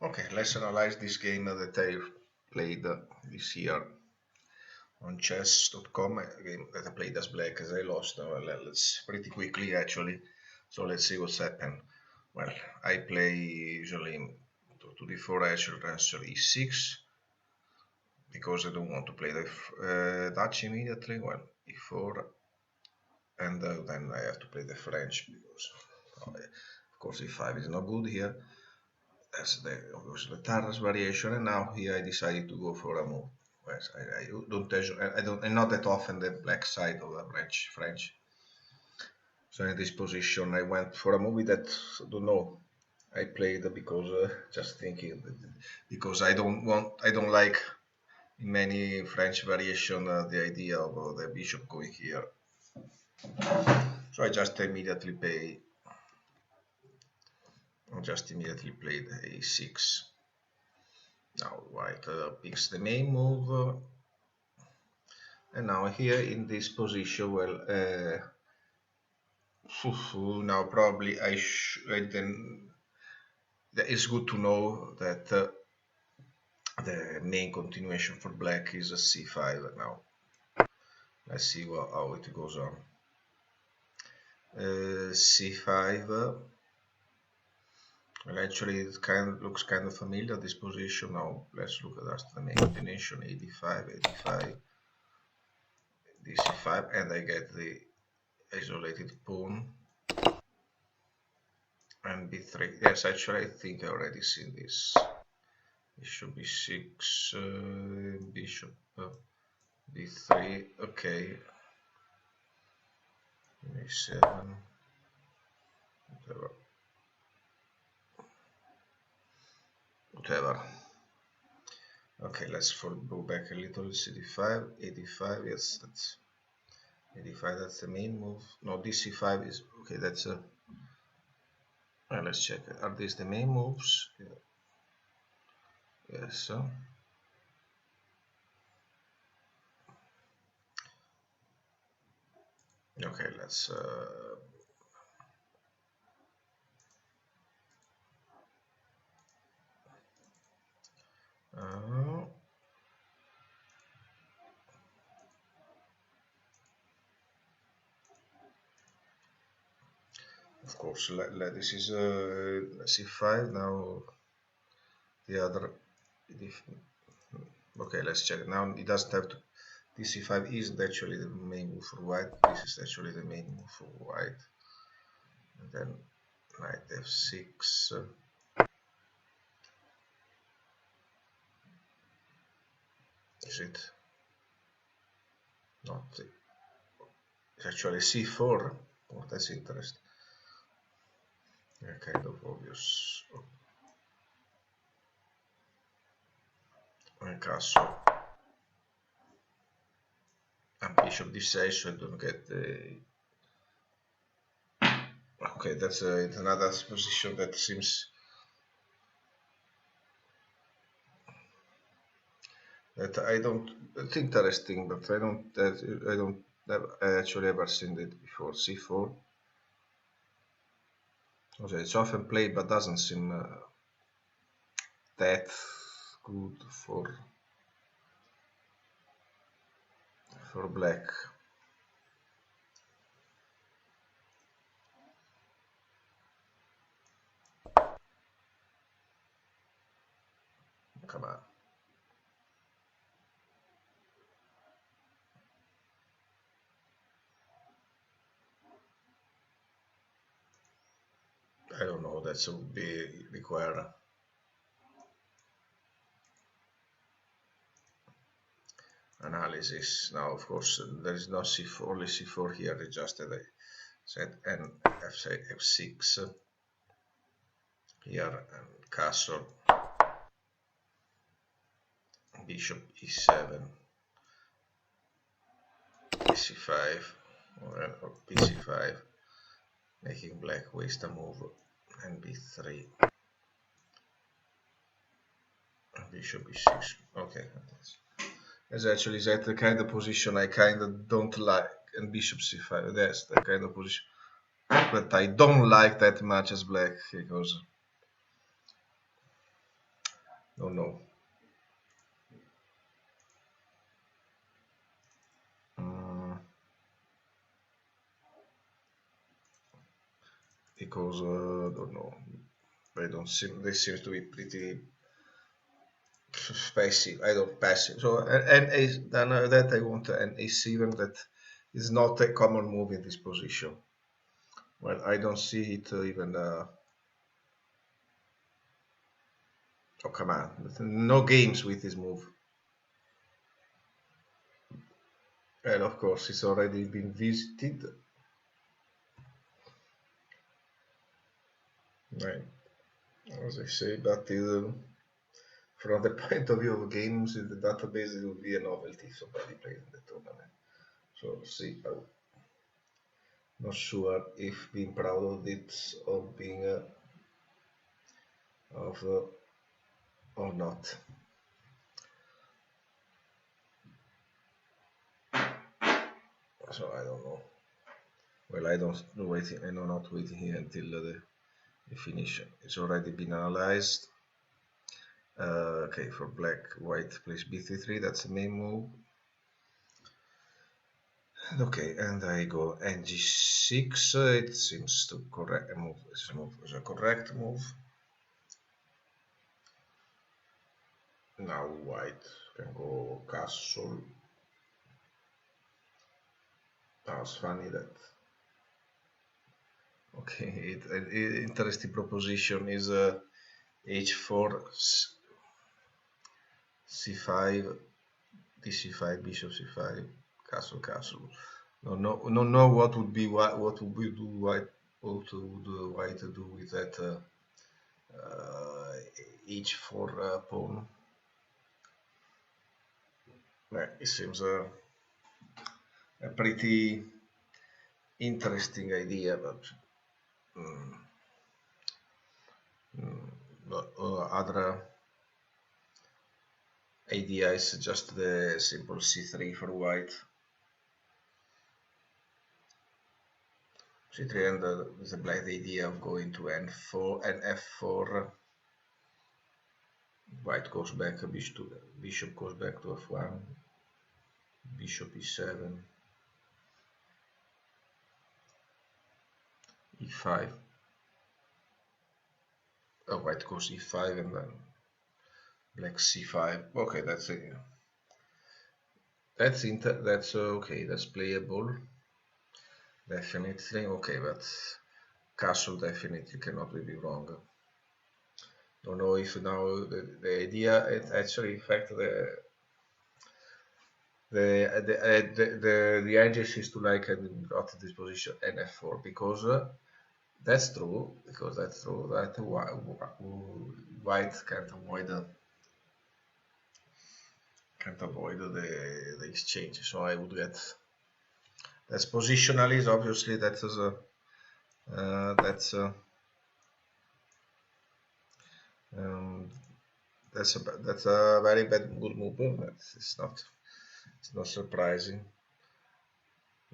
Okay, let's analyze this game that I played this year on chess.com, a game that I played as black as I lost. Let's pretty quickly actually. So let's see what's happened. Well, I play usually to d4 answer e6 because I don't want to play the Dutch immediately. Well, e4 and then I have to play the French because of course e5 is not good here. That's the obviously the Tarras variation, and now here I decided to go for a move. Yes, I don't, and not that often the black side of the French. So in this position, I went for a movie that I don't know. I played because just thinking because I don't like in many French variation the idea of the bishop going here. So I just immediately played a6. Now white picks the main move. And now here in this position, well, now probably it's good to know that the main continuation for black is a c5 now. Let's see how it goes on. C5. Well, actually, it looks kind of familiar, this position. Now let's look at the main continuation: a5, dc5, and I get the isolated pawn and b3. Yes, actually, I think I already seen this. Bishop b6, bishop b3. Okay, a7, whatever. Okay, let's go back a little. cd5, ad5. Yes, that's ad5. That's the main move. No, dc5 is okay. That's a. Let's check. Are these the main moves? Yeah. Yes. Okay, let's. Of course, this is c5 now. The other. Okay, let's check. Now it doesn't have to. This c5 isn't actually the main move for white. This is actually the main move for white. And then knight f6. Is it? Not. It's actually c4. Oh, that's interesting. Yeah, kind of obvious. Castle. And bishop d6, so I don't get the. Okay, that's another position that seems that I don't. It's interesting, but I don't actually ever seen it before. c4. Okay, it's often played, but doesn't seem that good for black. Come on. I don't know, that would be require analysis. Now, of course, there is no c4, only c4 here, it's just that I said and f6 here, and castle, bishop e7, c5, or bc5, making black waste a move, and b3, bishop e6. Okay, that's actually the kind of position I kind of don't like, and bishop c5. That's the kind of position that I don't like that much as black, because Don't know. Because don't know. They seem to be pretty passive. I don't passive. So and then that I want an A7 that is not a common move in this position. Well, I don't see it even. Oh come on! No games with this move. And of course, it's already been visited. Right, as I say, but from the point of view of games in the database, it would be a novelty if somebody plays in the tournament. So see, I'm not sure if being proud of it or being of or not. So I don't know. Well, I don't wait. I know not waiting here until the finish. It's already been analyzed. Okay, for black, white plays b3. That's the main move. Okay, and I go ng6. It seems to correct move. This move is a correct move. Now white can go castle. That's funny that. Okay, interesting proposition is h4, c5, dc5, bishop c5, castle, castle. No, know what would be what would we do white. What would white do with that h4 pawn? It seems a pretty interesting idea, but other idea is just the simple c3 for white. C3 and the black idea of going to n4 and f4. White goes back, bishop goes back to f1, bishop e7, e5. Oh, white goes e5 and then black c5. Okay, that's it. That's okay. That's playable. Definitely okay, but castle definitely cannot be wrong. Don't know if now the idea it actually in fact the edges is to like got this position nf4 because that's true that white can't avoid the exchange. So I would get that's positionally is obviously that's a that's a that's a very good move. It's not surprising.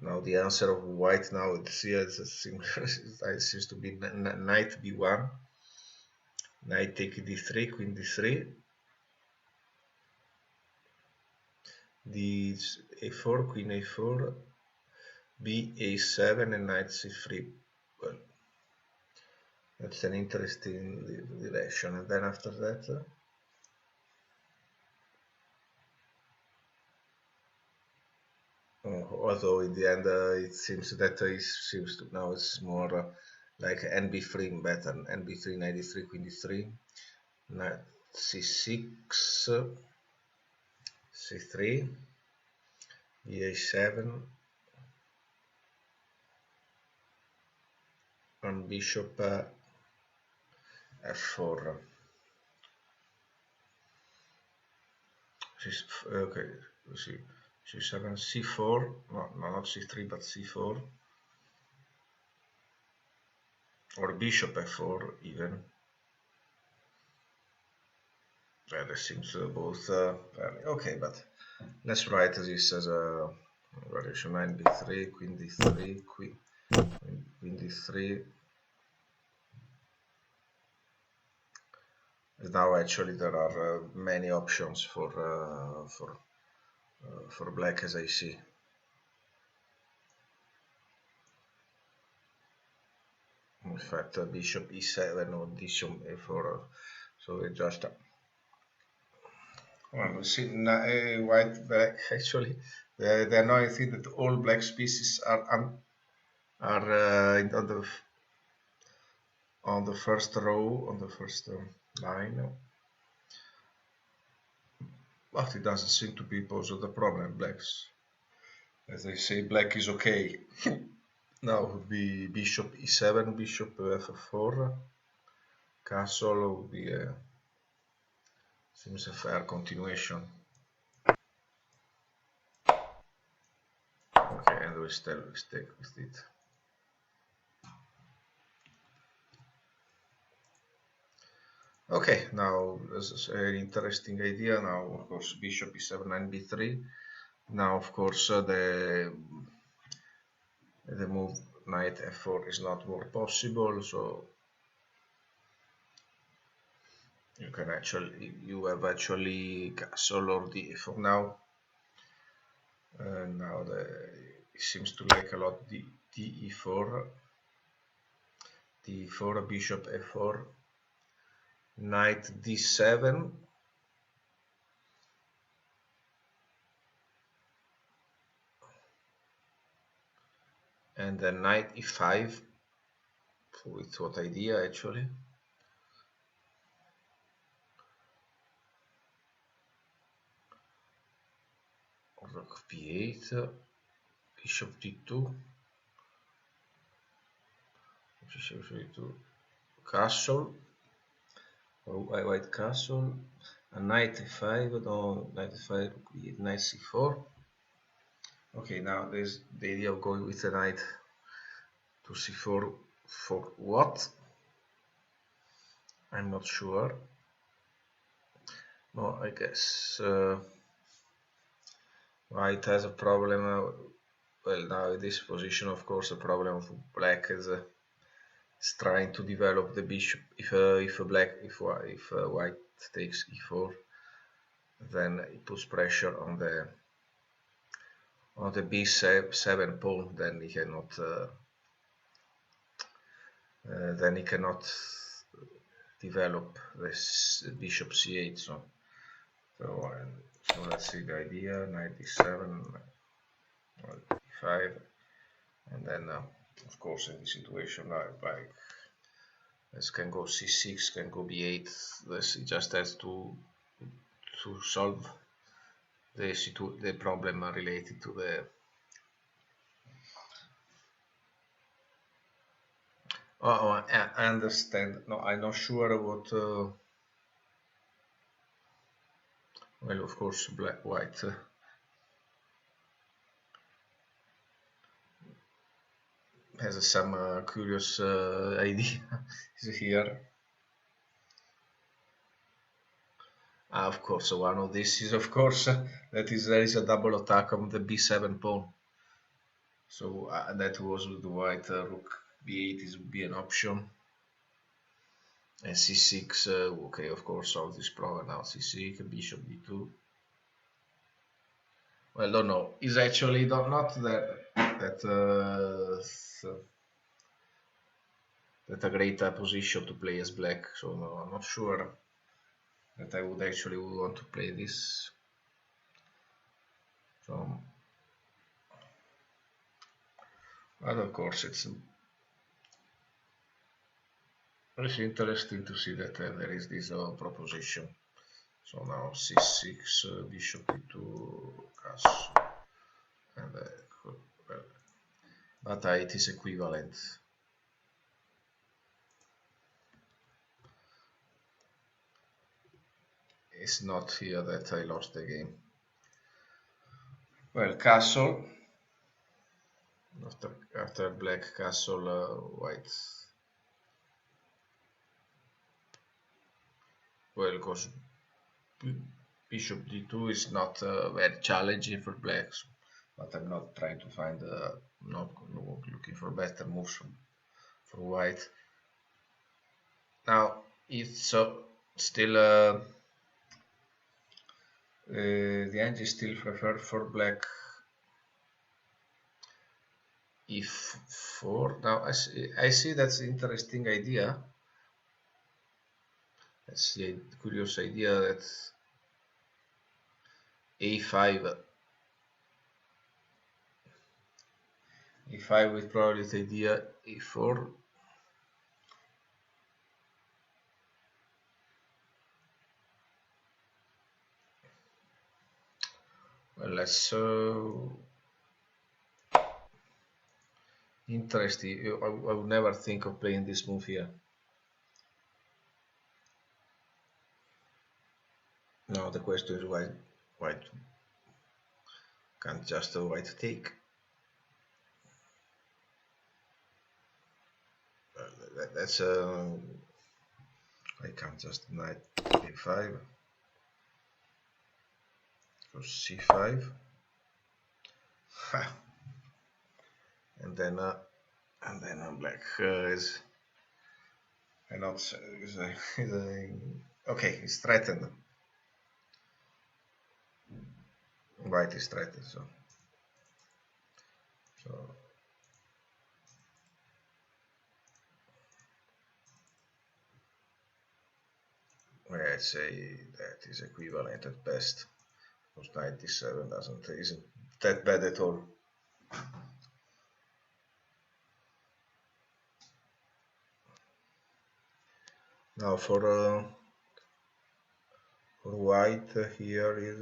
Now the answer of white now it's here it's a similar it seems to be knight b1, knight take d3, queen d3, d a4, queen a4, b a7 and knight c3. Well, that's an interesting direction. And then after that although in the end it seems that now it's more like nb3 better, nb3, knight d3, queen d3, knight c6, c3, ba7, and bishop f4. Okay, let's see, c7, c4, no, not c3 but c4, or bishop f4 even. That seems both okay, but let's write this as a variation 9 b3, queen d3, queen d3. now actually there are many options for black, as I see. In fact, bishop e7 or bishop a4, so it just well, see, white black actually. The annoying thing that all black pieces are on the first row, on the first line, but it doesn't seem to be pose the problem. Blacks, as they say, black is okay. Now would be bishop e7, bishop f4, castle would be seems a fair continuation. Okay, and we still stick with it. Okay, now this is an interesting idea. Now, of course, bishop e7 and b3. Now, of course, the move knight f4 is not more possible, so you have actually castle or d4 now. Now it seems to like a lot d4, d4, bishop f4, knight d7, and then knight e5. With what idea actually? Rook b8, bishop d2, bishop d2, castle, or white castle, a knight e5, no, knight e5, knight c4. Okay, now there's the idea of going with the knight to c4 for what? I'm not sure. No, I guess white has a problem. Well, now in this position, of course, the problem of black is trying to develop the bishop. If white takes e4, then it puts pressure on the b7 pawn. Then he cannot develop this bishop c8. So let's see the idea: knight d7, e5, and then of course in this situation like this can go c6, can go b8. This just has to solve the problem related to the I understand. No, I'm not sure what well, of course, white has some curious idea here. Of course, one of these is, of course, there is a double attack on the b7 pawn. So that was with the white rook b8 would be an option. And c6, okay, of course, solve this problem now. c6, bishop d2. Well, don't know. It's actually not that a great position to play as black. So no, I'm not sure that I would actually want to play this. So, but of course, it's interesting to see that there is this proposition. So now c6, bishop e2, castle, and well, but it is equivalent. It's not here that I lost the game. Well, castle. After black, castle, white. Well, because bishop d2 is not very challenging for blacks, but I'm not trying to find, not looking for better moves for white. Now it's Still, the Angie still preferred for black e4. Now I see that's an interesting idea. That's a curious idea that a5 with probably the idea e4. Well, let's interesting. I would never think of playing this move here. Now the question is why white can't just white take. That's I can't just knight a5. So c5. and then black is not okay. It's threatened. White is threatened. So I'd say that is equivalent at best. Because 97 isn't that bad at all. Now for white here is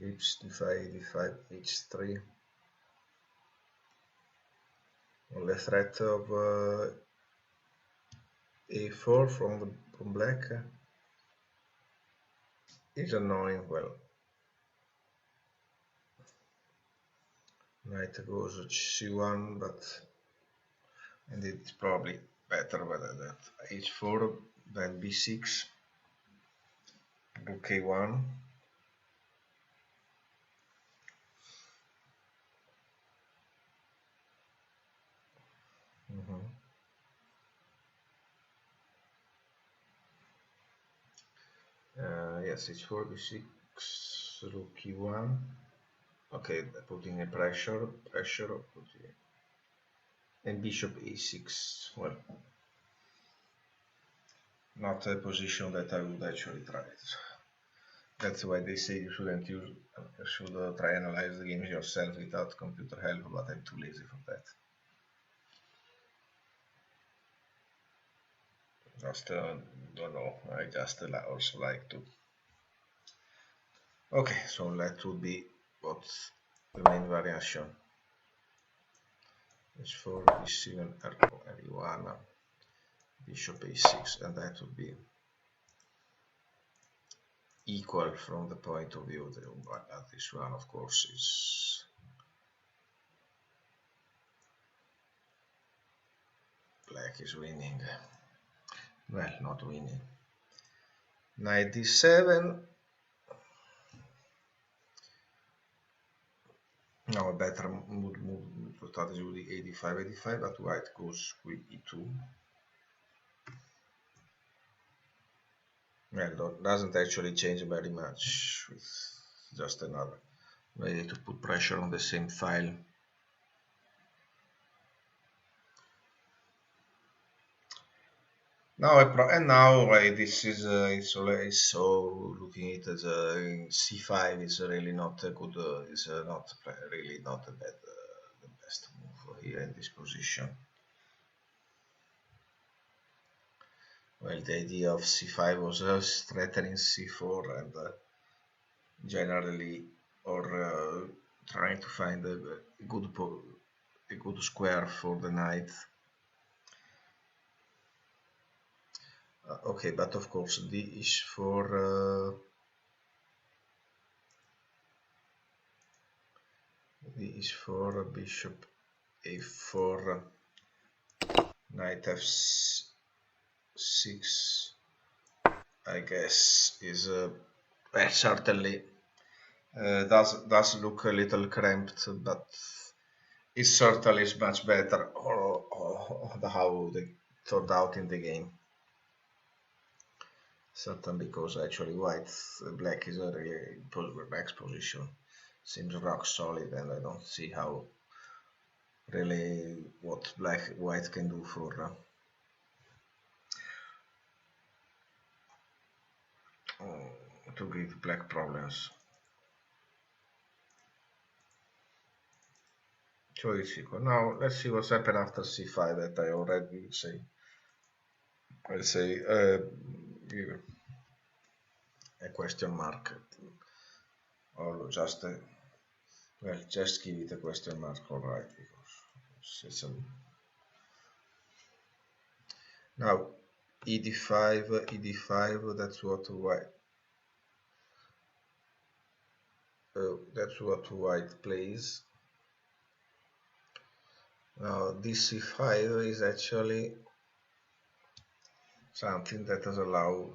h5, d5, h3. On the threat of a4 from black is annoying. Well, knight goes c1, and it's probably better with that h4 than b6, rook a1. Yes, h4, b6, rook e1. Okay, putting a pressure, and bishop a6. Well, not a position that I would actually try. That's why they say you shouldn't use, you should try and analyze the games yourself without computer help, but I'm too lazy for that. Just don't know. I just also like to. Okay, so that would be what's the main variation. h4, b7, r1, bishop a6, and that would be equal from the point of view that this one, of course, is black is winning. Well, not winning. Knight d7. Now a better strategy would be a5, but white goes with e2. Well, doesn't actually change very much. It's just another way to put pressure on the same file. Now this is so looking at it as c5 is really not a good, is not really not a bad, the best move here in this position. Well, the idea of c5 was threatening c4 and generally, or trying to find a good square for the knight. Okay, but of course d is for bishop a4, knight f6, I guess is well, certainly does look a little cramped, but it certainly is much better or how they turned out in the game. certain because actually black is a really black's position seems rock solid, and I don't see how really what white can do for to give black problems. So it's equal. Now let's see what's happened after c5 that I already say. I say give a question mark or just a, well, just give it a question mark, alright, because it's a, now ed5, that's what white plays. Now this c5 is actually something that has allowed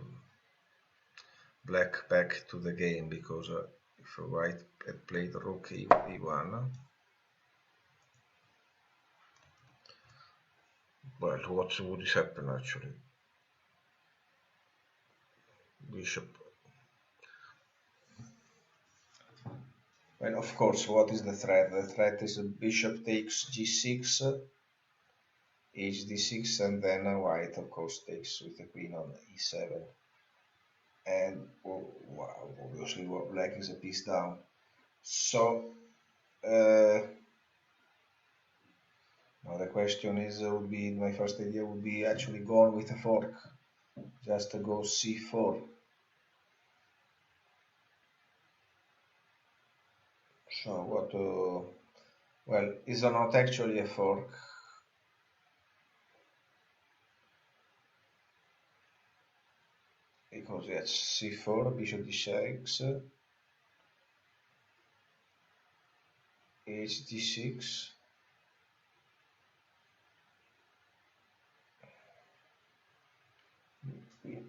black back to the game, because if white had played rook e1, well, what would happen actually? Bishop. Well, of course, what is the threat? The threat is bishop takes g6, hd6, and then white, of course, takes with the queen on e7. And wow, obviously, black is a piece down. So now the question is, would be my first idea would be actually gone with a fork, just to go c4. So what? Well, is not actually a fork. Because it's c4, bishop d6, hd6,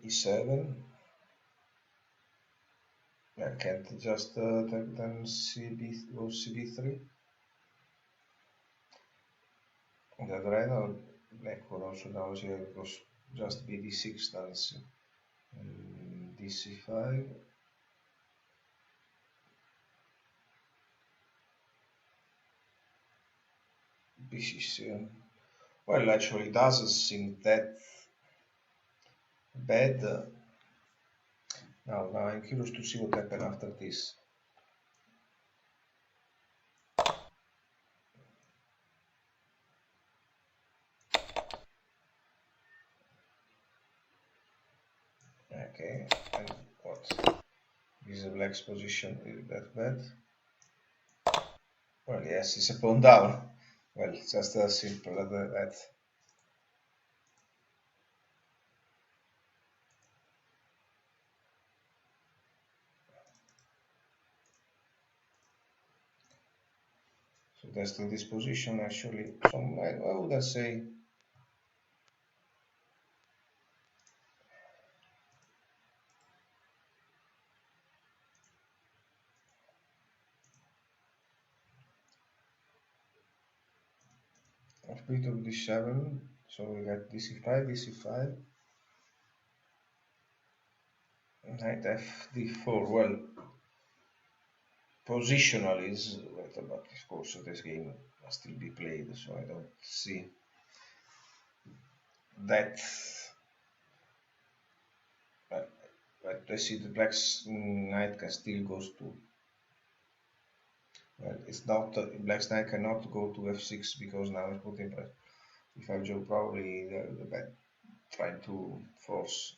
e7. I can't just then go cb3. On the other hand, black would also now here goes just bd6, then it's dc5. bc7. Well, actually, it doesn't seem that bad. Now I'm curious to see what happened after this. Okay, and what? Is the black's position is that bad? Well, yes, it's a pawn down. Well, just as simple as that. So that's in this position actually. So I would say of bit of d7. So we got dc5, dc5, knight fd4. Well, positional is better, but of course this game must still be played, so I don't see that. But I see the black's knight can still goes to. Well, it's not black's knight cannot go to f6 because now it's put in press. If I Joe probably the bad trying to force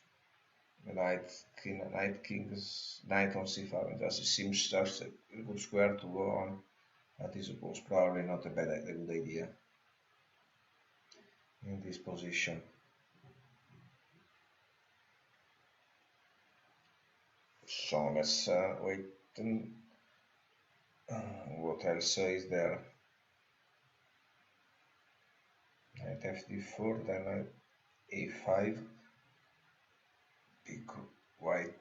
the knight on c5, and thus it seems just a good square to go on. That is, of course, probably not a good idea in this position. So let's wait. What else is there? Knight fd4, then knight a5. Pick white.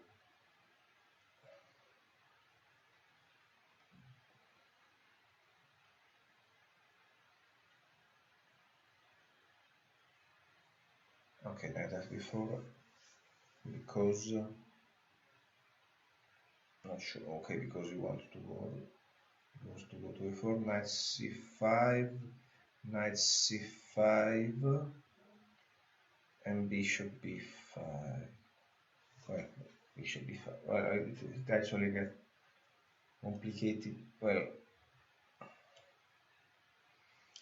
Okay, knight fd4. because not sure. Okay, because he wants to go to a4, knight c5, knight c5, and bishop b5. Well, bishop b5. Well, it actually gets complicated. Well,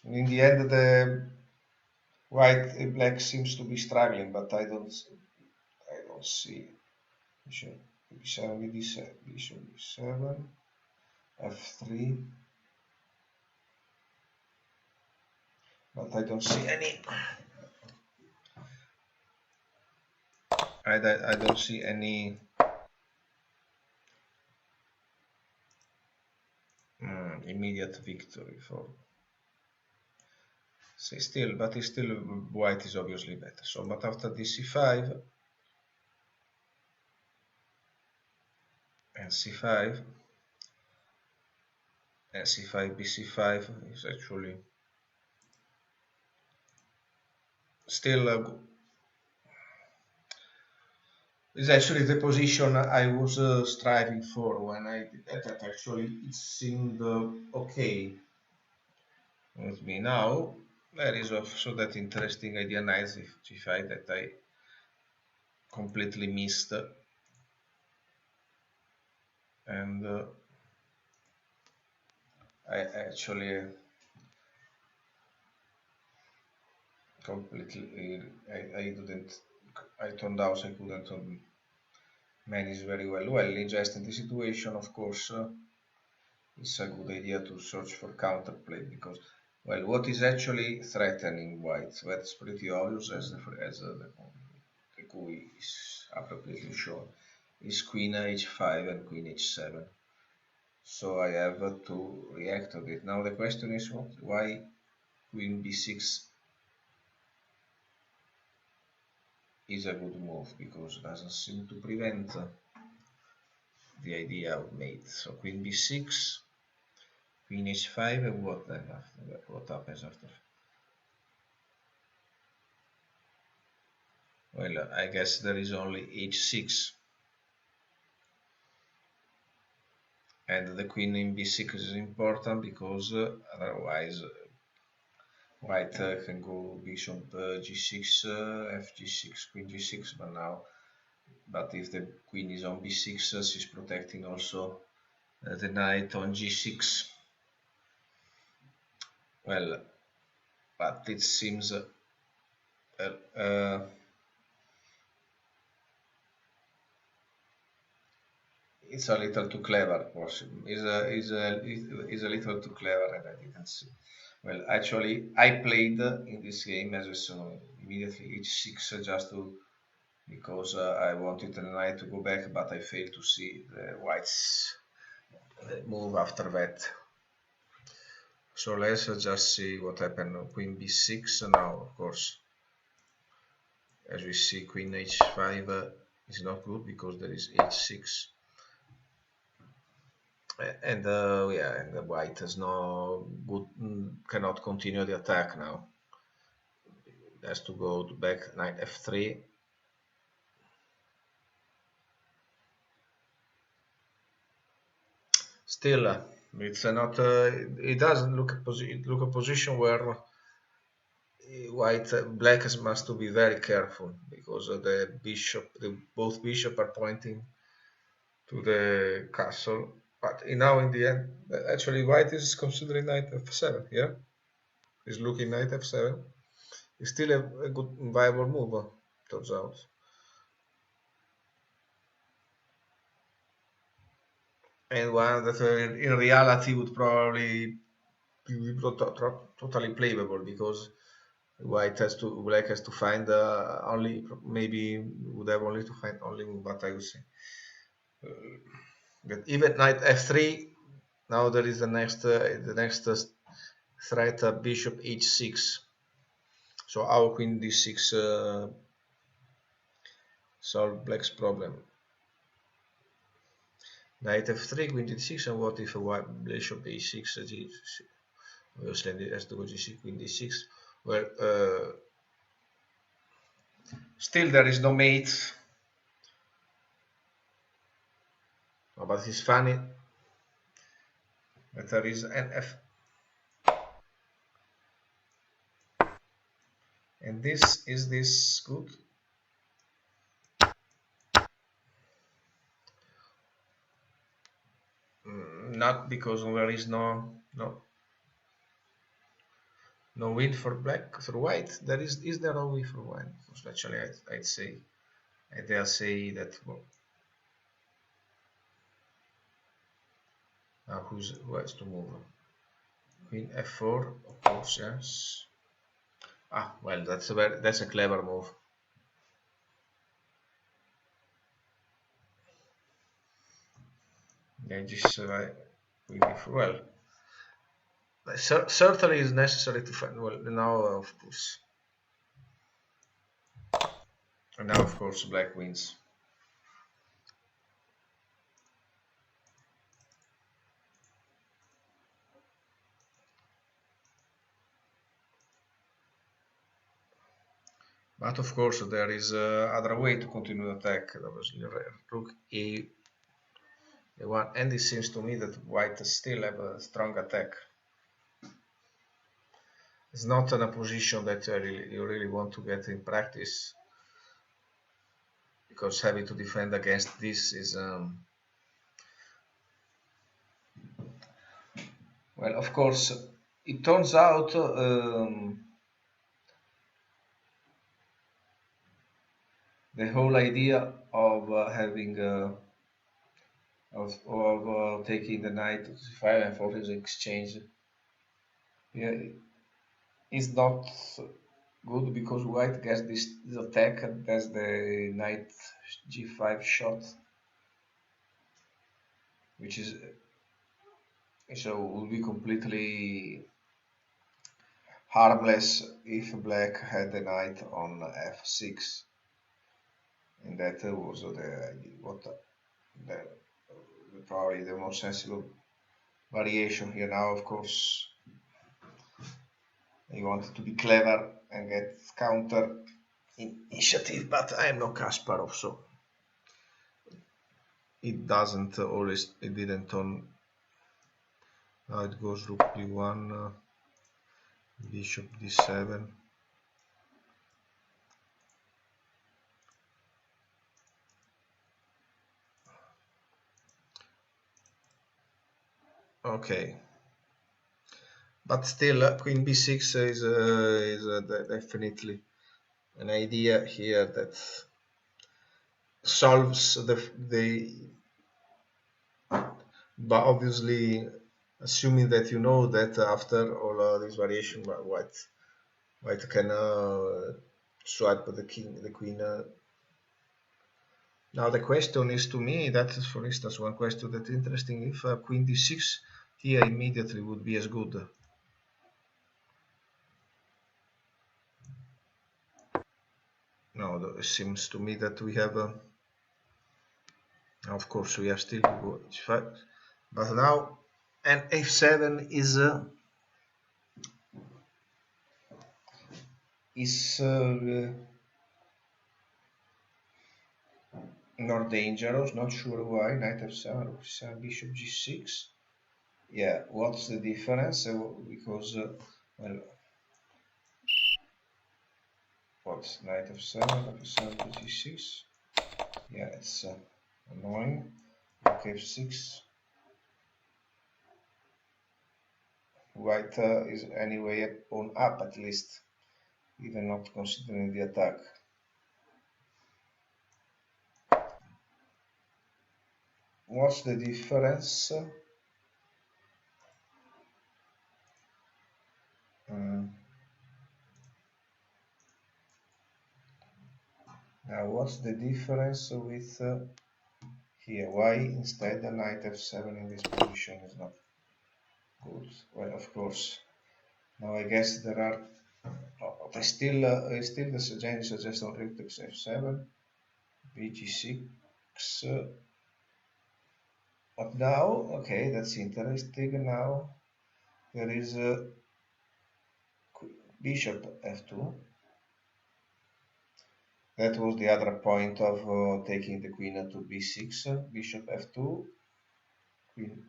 in the end, the black seems to be struggling, but I don't see. Bishop b7, bishop b7, f3, but I don't see any. I don't see any immediate victory for. See, still, but it's still white is obviously better. So, but after this c5 and c5 and c5 bc5 is actually still is actually the position I was striving for when I did that. Actually, it seemed okay with me now. There is also that interesting idea knight g5 that I completely missed, and I actually completely I turned out I couldn't manage very well. Well, just in the situation, of course, it's a good idea to search for counterplay because, well, what is actually threatening white? That's pretty obvious as the GUI is appropriately shown. Is queen h5 and queen h7. So I have to react to it. Now the question is why queen b6 is a good move, because it doesn't seem to prevent the idea of mate. So queen b6, queen h5, and what then after that? What happens after? Well, I guess there is only h6, and the queen in b6 is important because otherwise white can go bishop g6, fg6, queen g6, but if the queen is on b6, she's protecting also the knight on g6. Well, but it seems it's a little too clever. Is a little too clever, and I didn't see. Well, actually, I played in this game as I saw immediately h6 just to because I wanted the knight to go back, but I failed to see the white's move after that. So let's just see what happened. Queen b6 now, of course. As we see, queen h5 is not good because there is h6. And yeah, and the white has no good, cannot continue the attack now. It has to go back knight f3. Still, it's not. It doesn't look a position where black must to be very careful because the both bishop are pointing to the castle. But now in the end, actually white is considering knight f7. Yeah, is looking knight f7. It's still a good viable move, turns out. And one that in reality would probably be totally playable because black has to find only maybe would have only to find only what I would say. But even knight f3. Now there is the next threat, bishop h6. So our queen d6 solve black's problem. Knight f3, queen d6, and what if bishop a6? Obviously it has to go g6, queen d6. Well, still there is no mate. but it's funny that there is an F. And is this good? Not because there is no win for black for white. Is there no win for white? Actually, I'd say I dare say that. Well, now who has to move? Queen f4, of course, yes. Ah, well, that's a clever move. Yeah, just queen f4. Well, certainly is necessary to find. Well, now of course, and now of course black wins. But of course, there is other way to continue the attack. Obviously, rook a1, and it seems to me that white still have a strong attack. It's not in a position that you really want to get in practice, because having to defend against this is well, of course, it turns out the whole idea of having taking the knight to c5 and for his exchange, yeah, is not good, because white gets this attack and that's the knight g5 shot, which is so would be completely harmless if black had the knight on f6, and that was probably the most sensible variation here. Now, of course, I wanted to be clever and get counter initiative, but I am no Kasparov, so it didn't turn. Now it goes rook d1, bishop d7. Okay, but still, queen b6 is definitely an idea here that solves but obviously assuming that you know that after all this variation, white can swipe the queen. Now the question is, to me, that is, for instance, one question that's interesting, if queen d6 here immediately would be as good. No, it seems to me that we have, of course, we have still to go h5, but now, and f7 is not dangerous, not sure why. Knight f7, rook c7, bishop g6. Yeah, what's the difference? Because, well, what's knight f7, rook f7, g6? Yeah, it's annoying. Rook f6. White is anyway on up, at least, even not considering the attack. What's the difference? Now, what's the difference with here? Why instead the knight f7 in this position is not good? Well, of course. Now I guess there are. I still the suggestion rook takes f7, bg6. But now, okay, that's interesting. Now there is bishop f2. That was the other point of taking the queen to b6, bishop f2. queen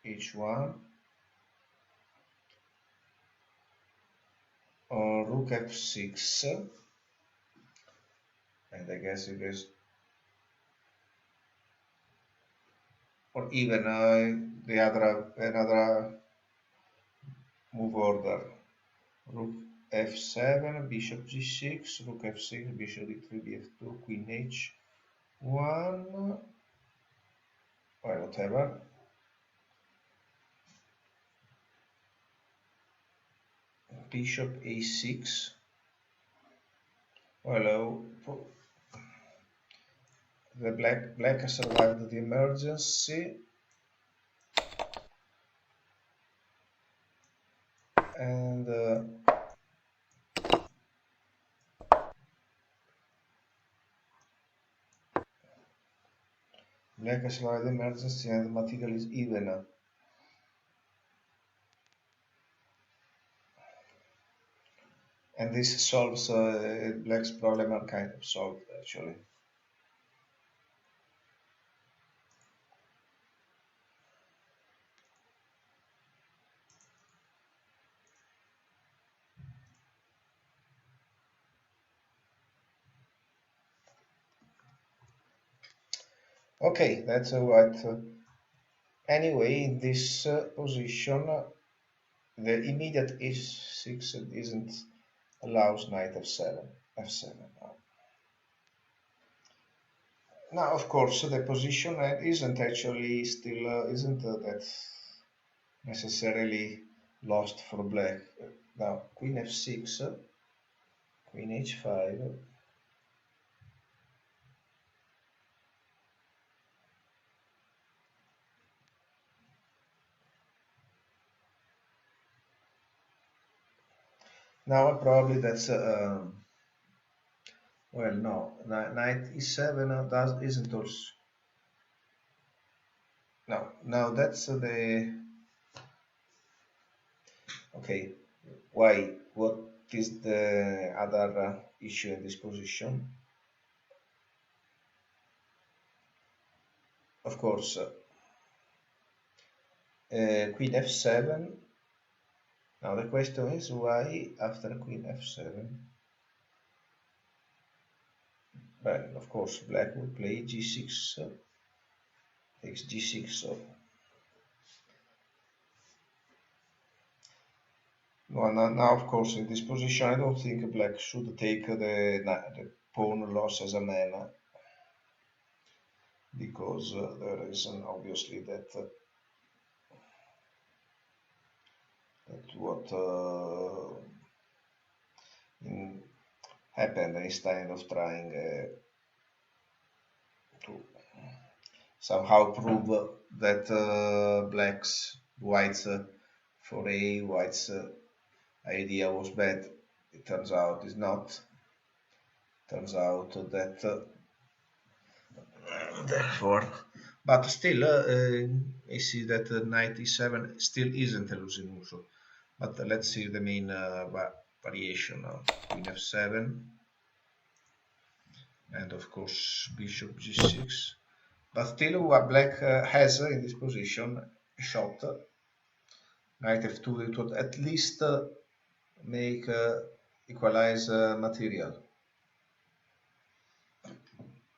h1, or rook f6, and I guess it is, or even the other another move order: rook f7, bishop g6, rook f6, bishop d3, bf2, queen h1, or whatever. Bishop a6. Well, the black has survived the emergency, and black has survived the emergency, and the material is even. And this solves black's problem are kind of solved actually. Okay, that's what. Anyway, in this position, the immediate h6 isn't allows knight f7. f7 now. Now, of course, the position isn't actually still isn't that necessarily lost for black. Now, queen f6, queen h5. Now, probably that's well, no, knight e7 isn't also. No, now that's the. Okay, why? What is the other issue in this position? Of course, queen f7. Now the question is why after queen f7? Well, of course, black would play g6, takes g6. So. Now, of course, in this position, I don't think black should take the pawn loss as a man, because there is obviously that what happened instead of trying to somehow prove that whites for a whites idea was bad. It turns out it's not. Turns out that therefore, but still, I see that knight e7 still isn't a losing move. So, but let's see the main variation now. Queen f7, and of course bishop g6. But still, what black has in this position a shot. Knight f2, it would at least make equalize material.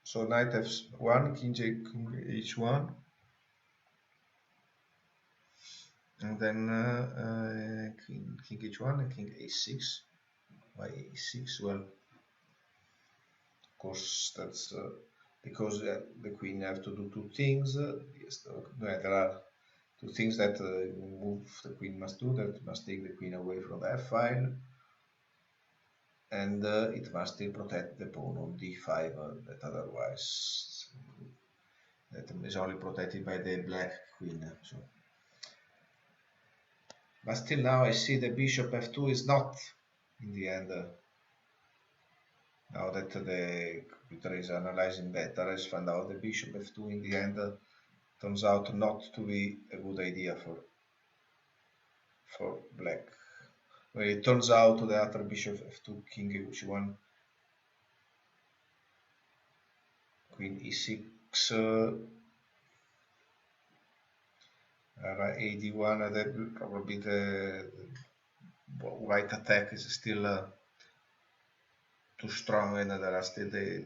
So knight f1, king h1, and then king h1 and king a6. Why a6? Well, of course that's because the queen have to do two things. Yes, there are two things that move the queen must do. That must take the queen away from the f file, and it must still protect the pawn on d5 that otherwise that is only protected by the black queen. So. But still now I see the bishop f2 is not in the end. Now that the computer is analyzing better, I found out the bishop f2 in the end turns out not to be a good idea for black. Well, it turns out that after bishop f2, king h1, queen e6, AD1, that probably the white attack is still too strong, and there are still the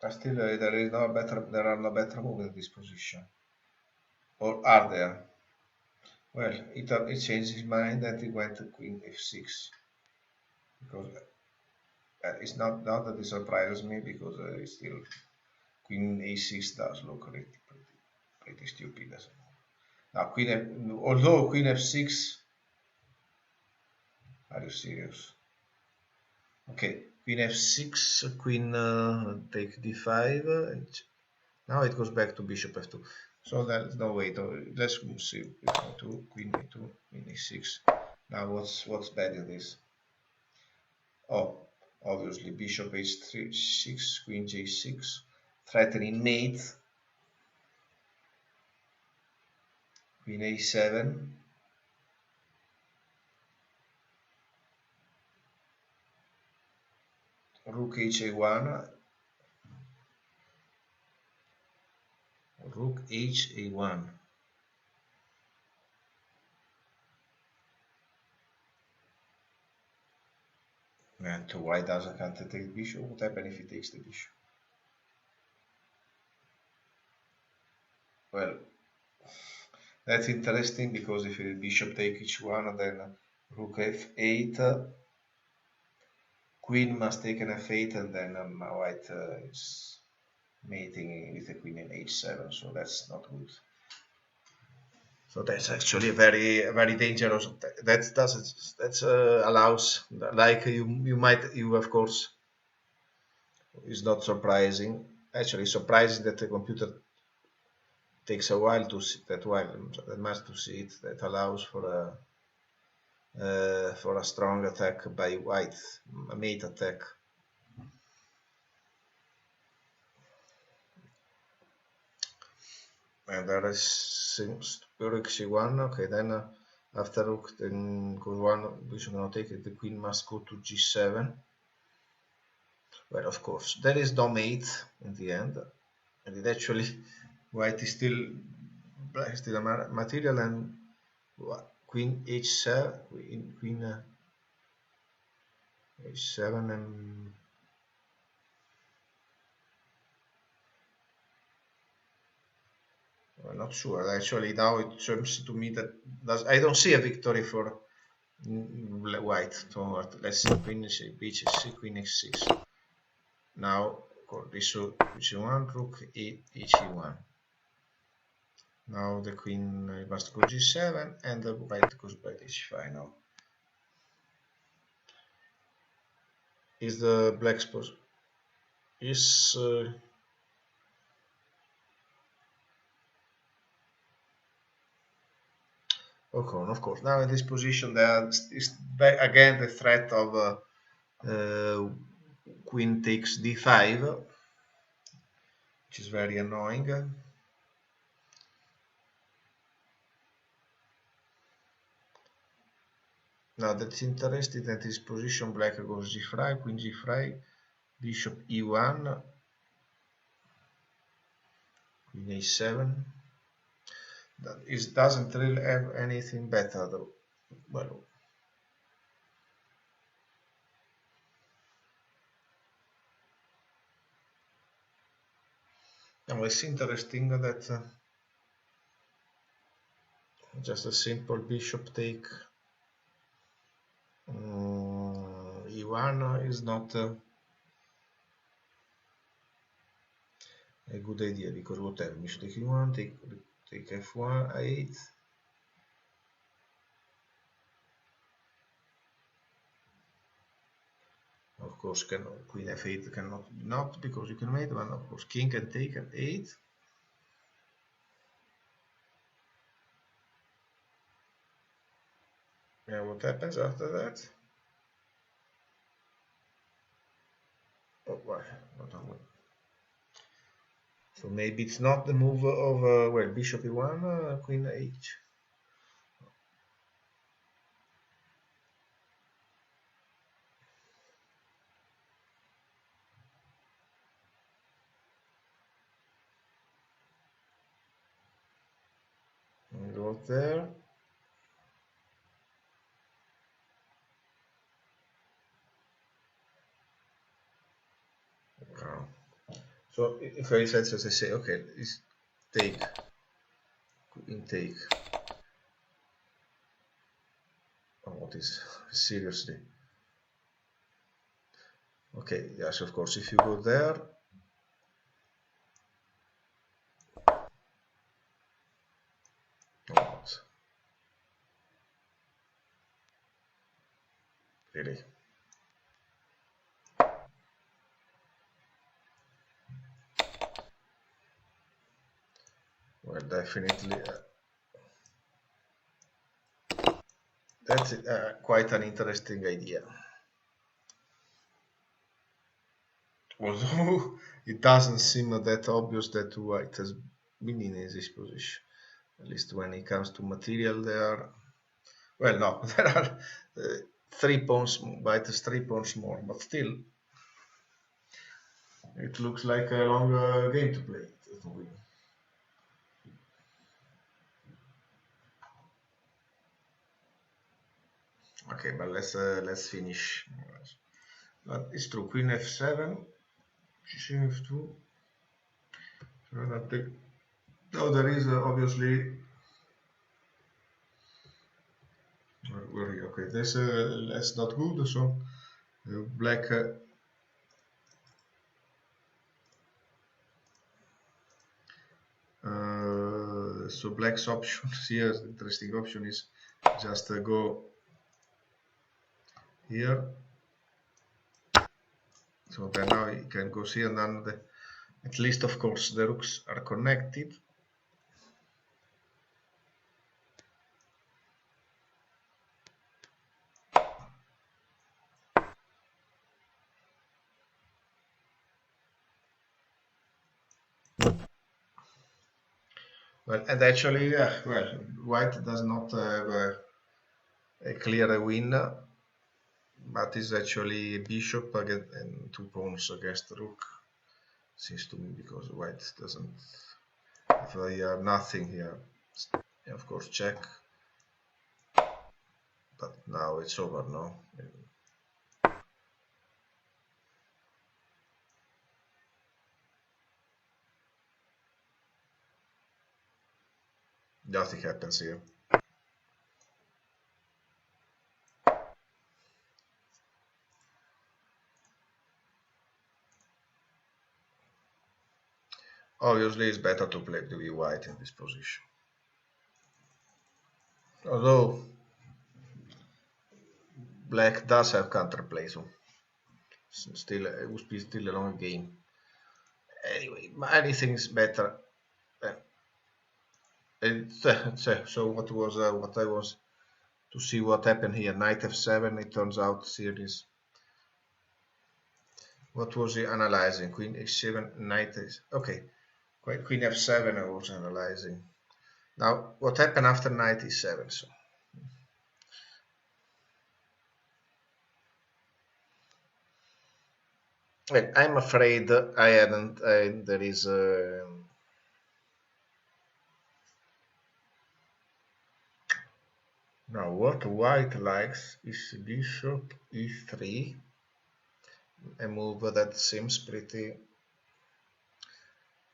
there are no better moves in this position, or are there? Well, it changed his mind and he went to Queen F6 because it's not that it surprises me because it's still Queen A6 does look pretty stupid. Now although Queen F6, are you serious? Okay, Queen F6, Queen take D5, and now it goes back to Bishop F2. So there's no way. Let's see. Queen A2, Queen A6. Now what's bad in this? Oh, obviously Bishop H3, 6, Queen J6, threatening mate. Queen A7. Rook HA1. Rook HA1. And why can't take the bishop? What happens if he takes the bishop? Well, that's interesting because if the bishop takes h1, then rook f8, queen must take an f8, and then white is mating with the queen in h7, so that's not good. So that's actually very dangerous. That allows, like you of course, is not surprising. Actually, surprising that the computer takes a while to see that much to see it. That allows for a strong attack by white, a mate attack. And there is rook c1. Okay, then after rook, then goes one. Bishop cannot take it. The queen must go to g7. Well, of course, there is no mate in the end, and it actually white is still a material, and queen h7, queen h7, and I'm not sure. Actually, now it seems to me that I don't see a victory for white. So let's see, queen h6, queen h6. Now, bishop g1, rook e1. Now the queen must go g7, and the white goes by h5 now. Is the black spot is okay, of course. Now in this position, there is again the threat of queen takes d5, which is very annoying. Now that's interesting that this position, black goes g5, queen g5, bishop e1, queen a7. It doesn't really have anything better though. Well, now it's interesting that just a simple bishop take e1 is not a good idea, because whatever, bishop take e1, take f1, a8. Of course, queen f8 cannot not because you can mate, but of course king can take at 8. Yeah, what happens after that? Oh, well, so maybe it's not the move of well, bishop e1, queen h. out there. So if I said, as I say, okay, is take intake. Oh, what is seriously? Okay, yes, of course. If you go there, what? Really? Well, definitely. That's quite an interesting idea. Although it doesn't seem that obvious that white has been in this position. At least when it comes to material there. Well, no, there are 3 pawns, white is 3 pawns more, but still, it looks like a long game to play. Okay, but let's finish. But it's true. Queen f7, f2. Now there is obviously. Okay, that's not good. So black. So black's option here, interesting option is just go here. So then now you can go here, and then at least, of course, the rooks are connected. Well, and actually, well, white does not have a clear win, but is actually bishop against, and 2 pawns against rook. Seems to me, because white doesn't. If I have nothing here, of course, check. But now it's over, no? Nothing happens here. Obviously, it's better to play the white in this position. Although black does have counterplay, so still it would be still a long game. Anyway, anything is better. So what I was to see what happened here. Knight f7. It turns out series. What was he analyzing? Queen h7. Knight is okay. Queen f7. I was analyzing. Now, what happened after knight e7? So. Well, I'm afraid I hadn't. There is. Now, what white likes is bishop e3, a move that seems pretty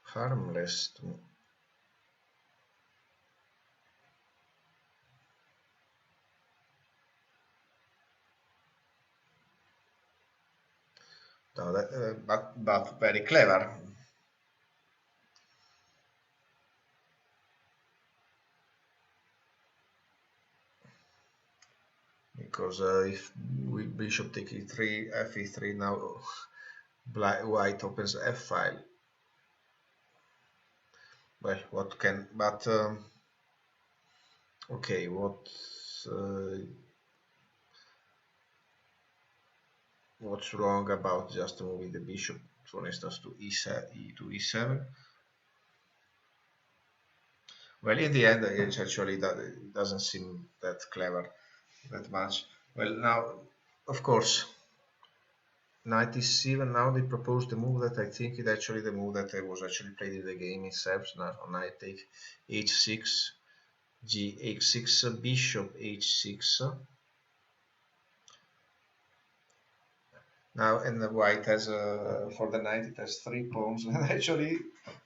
harmless to me. No, but very clever. Because if we bishop take e3, fe3, now white opens f file. Well, what can, but okay, what's wrong about just moving the bishop, for instance, to e7? Well, in the end, it actually doesn't seem that clever, that much. Well, now, of course, knight e7. Now they propose the move that I think is actually the move that was actually played in the game itself. Now, knight take h6. G6, bishop H6. Now, and the white has, for the knight, it has 3 pawns, and actually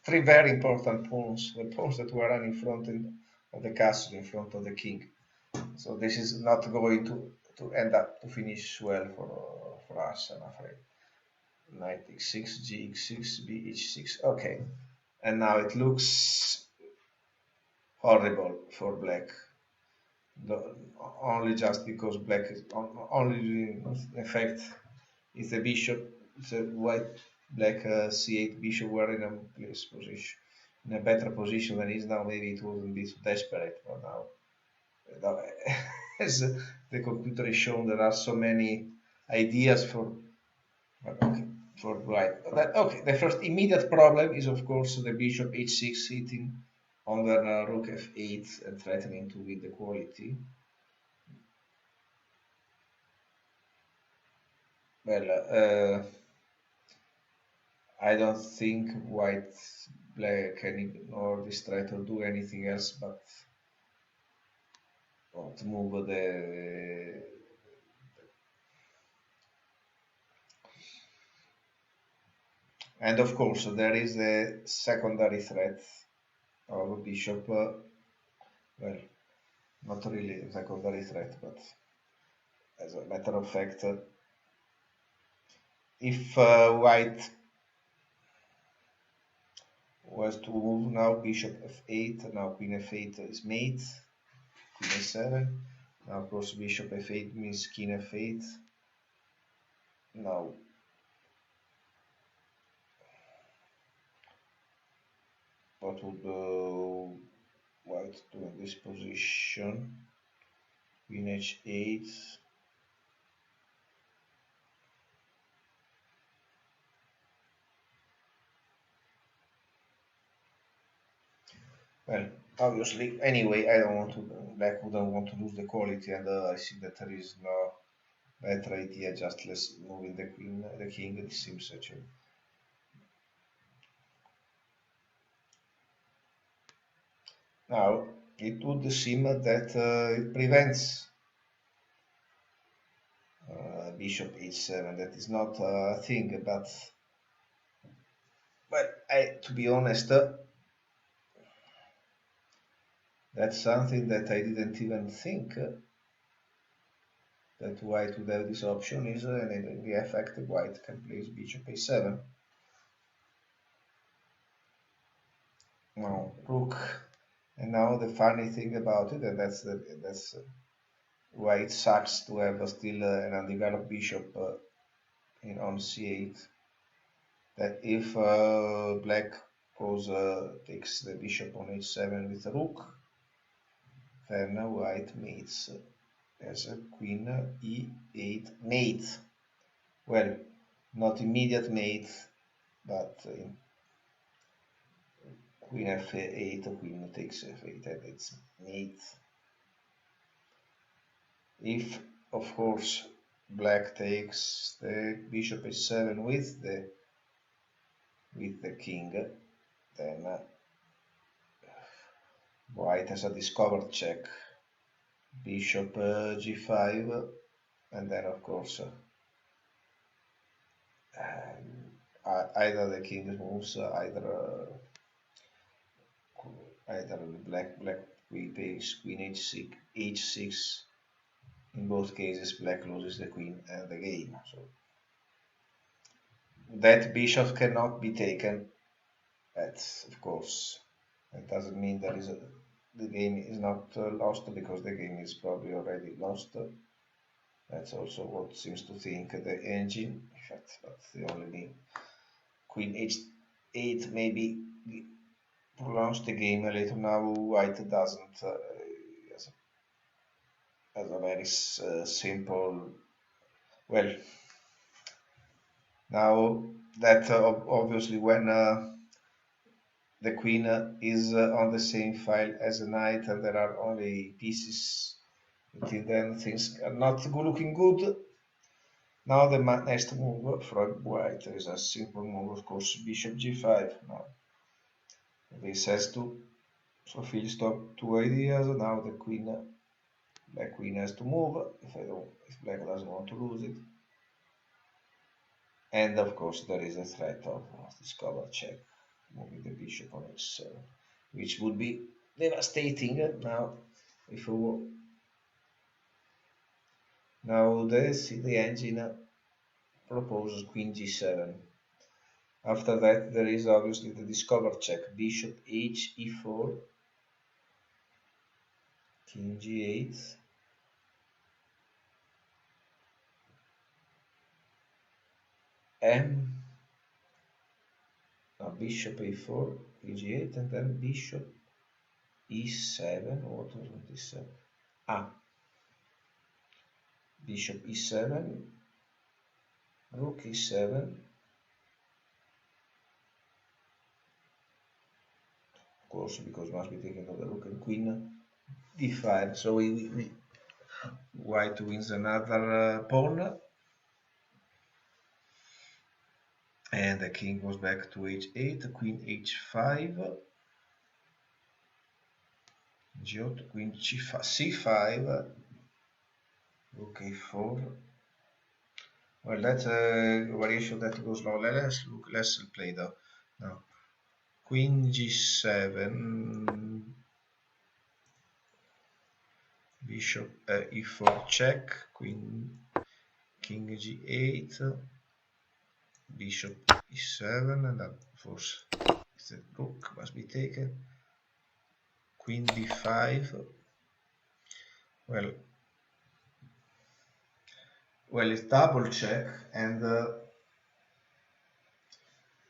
3 very important pawns, the pawns that were running in front of the castle, in front of the king. So this is not going to end up to finish well for us, I'm afraid. Knight x6, gx6, bh6. Okay, and now it looks horrible for black. Only just because black is only in effect is the bishop, the white black c8 bishop were in a place position, in a better position than is now. Maybe it wouldn't be so desperate, but now as the computer is shown, there are so many ideas for okay, for white. Okay, the first immediate problem is of course the bishop h6 hitting on the rook f8 and threatening to win the quality. Well, I don't think white black can ignore this threat or do anything else but to move the and of course there is the secondary threat of bishop. Well, not really a secondary threat, but as a matter of fact, if white was to move now bishop f8, now queen f8 is mate, queen a7, now of course bishop f8 means king f8. Now what would white do in this position? Queen h8. Well, obviously, anyway, I don't want to, black wouldn't want to lose the quality, and I see that there is no better idea, just less moving the queen, the king. It seems such a. Now, it would seem that it prevents bishop h7. That is not a thing, but to be honest, that's something that I didn't even think that white would have this option is, and in the effect, white can place bishop a7. Now, rook, and now the funny thing about it, and that's why it sucks to have still an undeveloped bishop on c8. That if black goes takes the bishop on h7 with the rook, then white mates as a queen e8 mate. Well, not immediate mate, but queen f8, queen takes f8, and it's mate. If, of course, black takes the bishop h7 with the king, then white has a discovered check. Bishop g5, and then of course either the king moves, either black queen takes queen h6. In both cases, black loses the queen and the game. So that bishop cannot be taken. That's of course. That doesn't mean the game is not lost, because the game is probably already lost. That's also what seems to think the engine. In fact, that's the only mean. Queen h8 maybe prolongs the game a little. Now white doesn't. As a very simple. Well, now that obviously when the queen is on the same file as a knight, and there are only pieces until then, things are not looking good. Now the next move from white is a simple move, of course, bishop g5. Now this has to So fill stop two ideas. Now the queen, black queen has to move. If black doesn't want to lose it. And of course there is a threat of discover check, moving the bishop on h7, which would be devastating. Now, if we, now the engine proposes queen g7. After that, there is obviously the discover check, bishop h e4, king g8, and bishop a4, king g8, and then bishop e7. What was this? Bishop e7, rook e7. Of course, because must be taken of the rook and queen d5. So white wins another pawn, and the king goes back to h8, queen h5, g8, queen c5, rook a4. Well, that's a variation that goes now. Let's play though. Now, queen g7, bishop e4 check, king g8, bishop e7, and then of course the rook must be taken, queen d5. Well, it's double check, and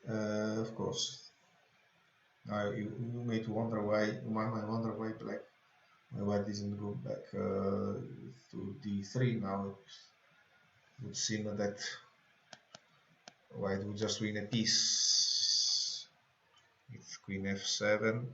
of course you might wonder why white doesn't go back to d3. Now it would seem that white would just win a piece. It's queen f7.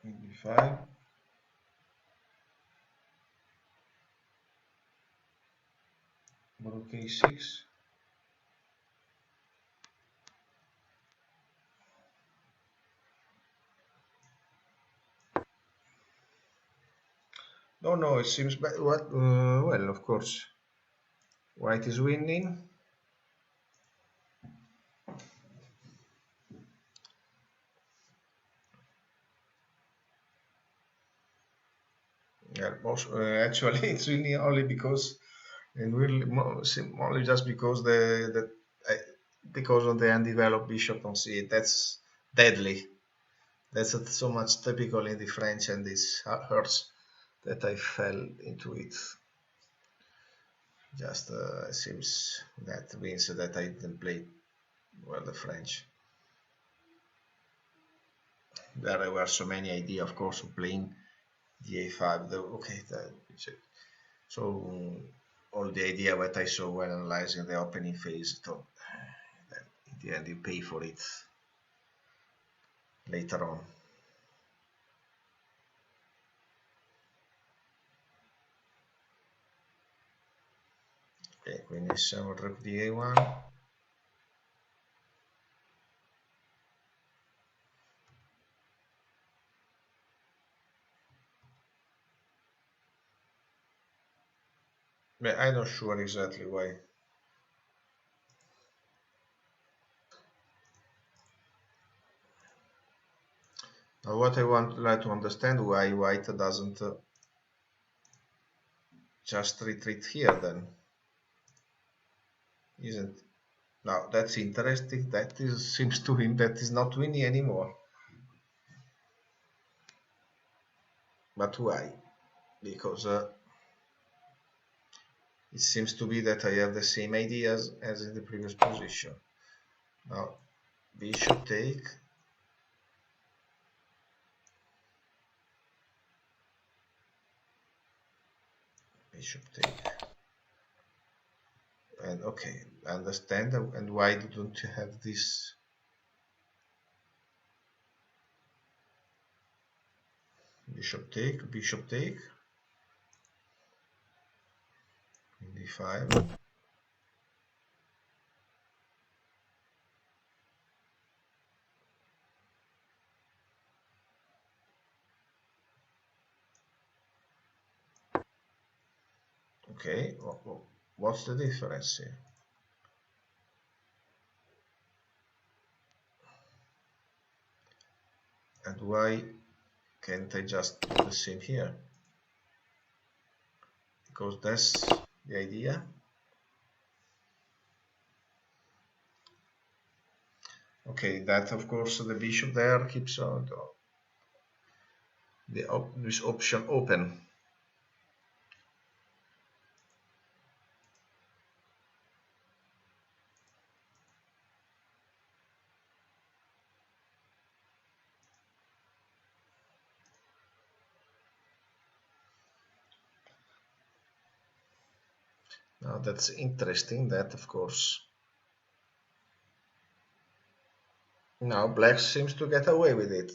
Queen d5. Rook a6. No, it seems what? Well, of course, white is winning. Yeah, actually, it's winning only because, and really only just because because of the undeveloped bishop on c8. That's deadly. That's so much typical in the French, and this hurts that I fell into it. Just seems that means that I didn't play well the French. There were so many ideas, of course, of playing da5. So all the idea what I saw when analyzing the opening phase. So in the end, you pay for it later on. Ok, quindi siamo rook di a1. But I'm not sure exactly why. Now what I want like to understand why white doesn't just retreat here then. Isn't now that's interesting. That is seems to him that is not winning anymore. But why? Because it seems to be that I have the same ideas as in the previous position. Now bishop take, bishop take, And okay, understand. And why don't you have this? Bishop take, bishop take, d5. Okay, what's the difference here? And why can't I just do the same here? Because that's the idea. Okay, that of course the bishop there keeps on this option open. Now that's interesting, that of course. Now black seems to get away with it.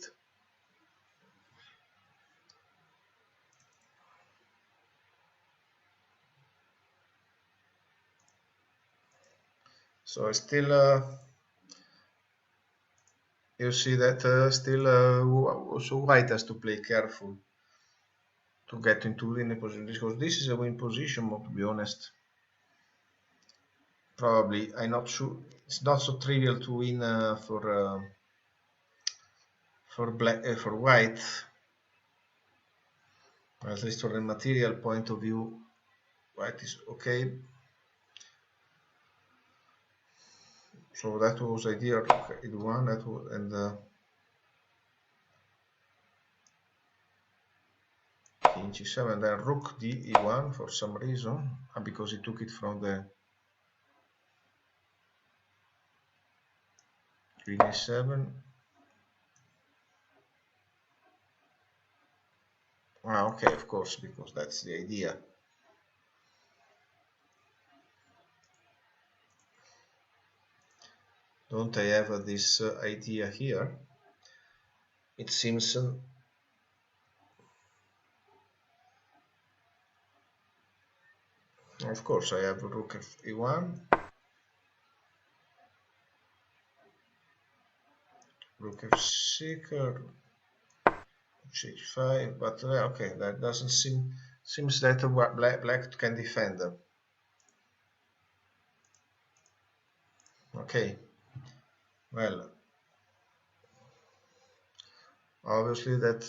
So still, you see that still also white has to play careful to get into in a position, because this is a win position, to be honest. Probably, I'm not sure. It's not so trivial to win for black for white. At least from a material point of view, white is okay. So that was idea. Okay, one that was, and king g7, then rook d e1 for some reason, because he took it from the queen e7. Ah, okay, of course, because that's the idea. Don't I have this idea here? It seems of course I have rook e1, rook f6, h5, but okay, that doesn't seems that black can defend them. Okay, well, obviously that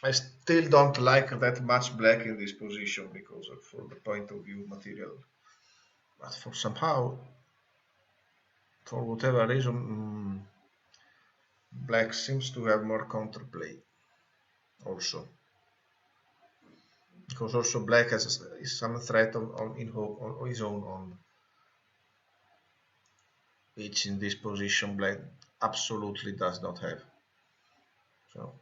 I still don't like that much black in this position because of, from the point of view material, but for somehow, for whatever reason, black seems to have more counterplay also, because also black has some threat on his own on which in this position black absolutely does not have. So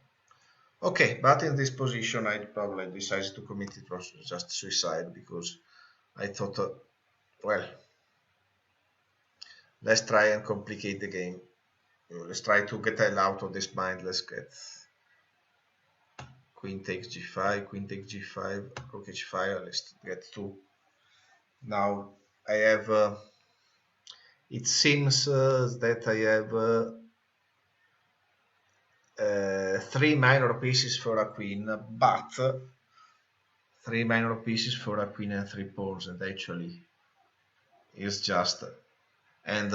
okay, but in this position I probably decided to commit it was just suicide, because I thought well, let's try and complicate the game. Let's try to get out of this bind. Let's get queen takes g5, queen takes g5, rook h5. Let's get two. Now I have it seems that I have three minor pieces for a queen, but three minor pieces for a queen and three pawns, and actually it's just, and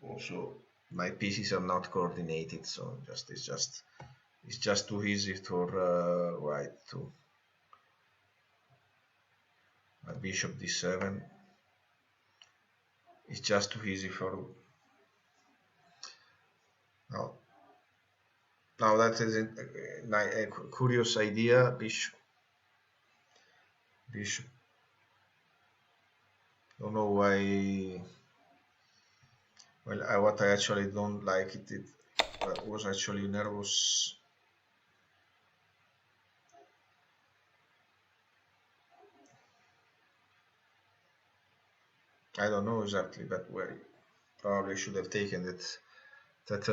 also my pieces are not coordinated, so it's just too easy for white to bishop d7. It's just too easy for now. Now that is a curious idea. Bishop. Don't know why. Well, what I actually don't like it was actually nervous. I don't know exactly, but where probably should have taken it. That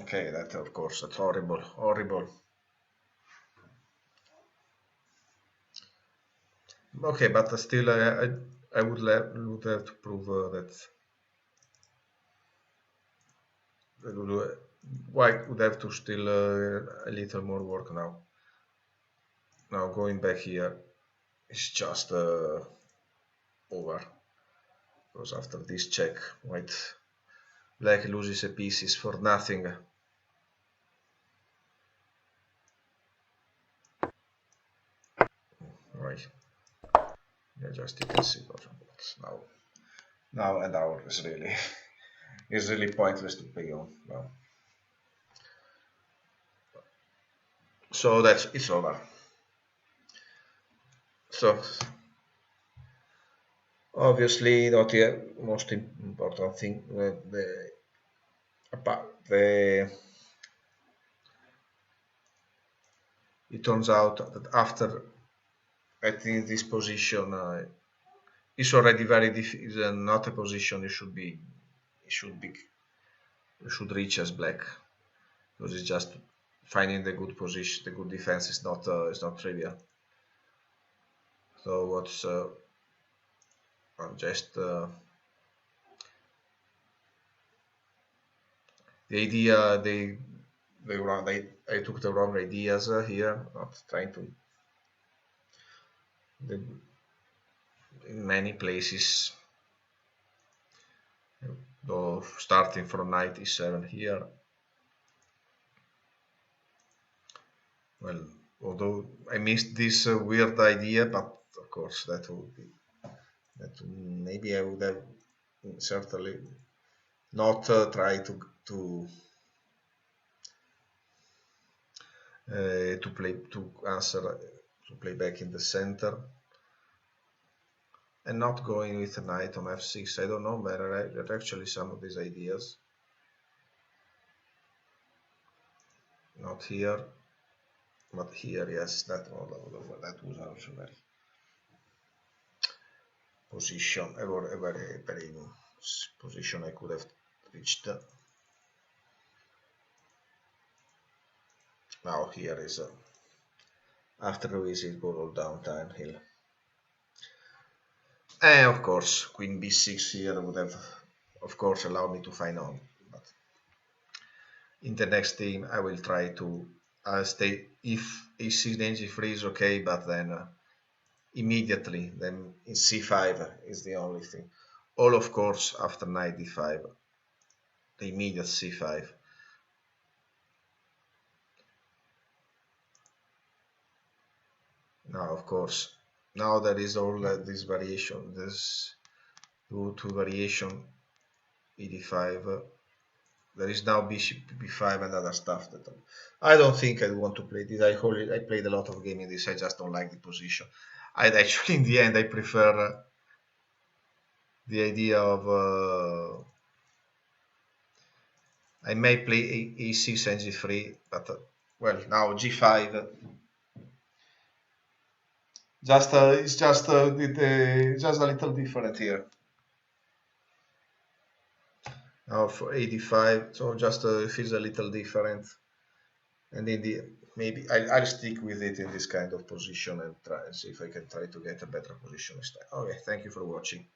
okay, that of course that's horrible, horrible. Okay, but still, I would have to prove that White would have to still a little more work now. Now going back here is just over, because after this check, Black loses a piece is for nothing. Right. Yeah, just you can see now and now is really is really pointless to play on. Well, so that's it's over. So obviously not the most important thing. The it turns out that after I think this position is already very is not a position you should be you should reach as black, because it's just finding the good position, the good defense is not trivial. So what's I'm just the idea I took the wrong ideas here, not trying to the, in many places. Though starting from knight e7 here. Well, although I missed this weird idea, but of course that maybe I would have certainly not tried to play to answer to play back in the center and not going with a knight on f6. I don't know whether I got actually some of these ideas. Not here, but here, yes, that was also very position, a very position I could have reached. Now here is after the visit go all down downhill. And of course, queen b6 here would have, of course, allowed me to find on. But in the next game, I will try to stay if e6 then g3 is okay, but then immediately then in c5 is the only thing. All of course after knight d5, the immediate c5. Now of course, now there is all this variation, this two variation e5. There is now bishop b5 and other stuff that I don't think I want to play this. I played a lot of game in this. I just don't like the position. I'd actually in the end I prefer the idea of I may play e6 and g3, but well, now g5 just it's just just a little different here. Now for 85, so just feels a little different, and in the maybe I'll stick with it in this kind of position and try and see if I can try to get a better position instead. Okay, thank you for watching.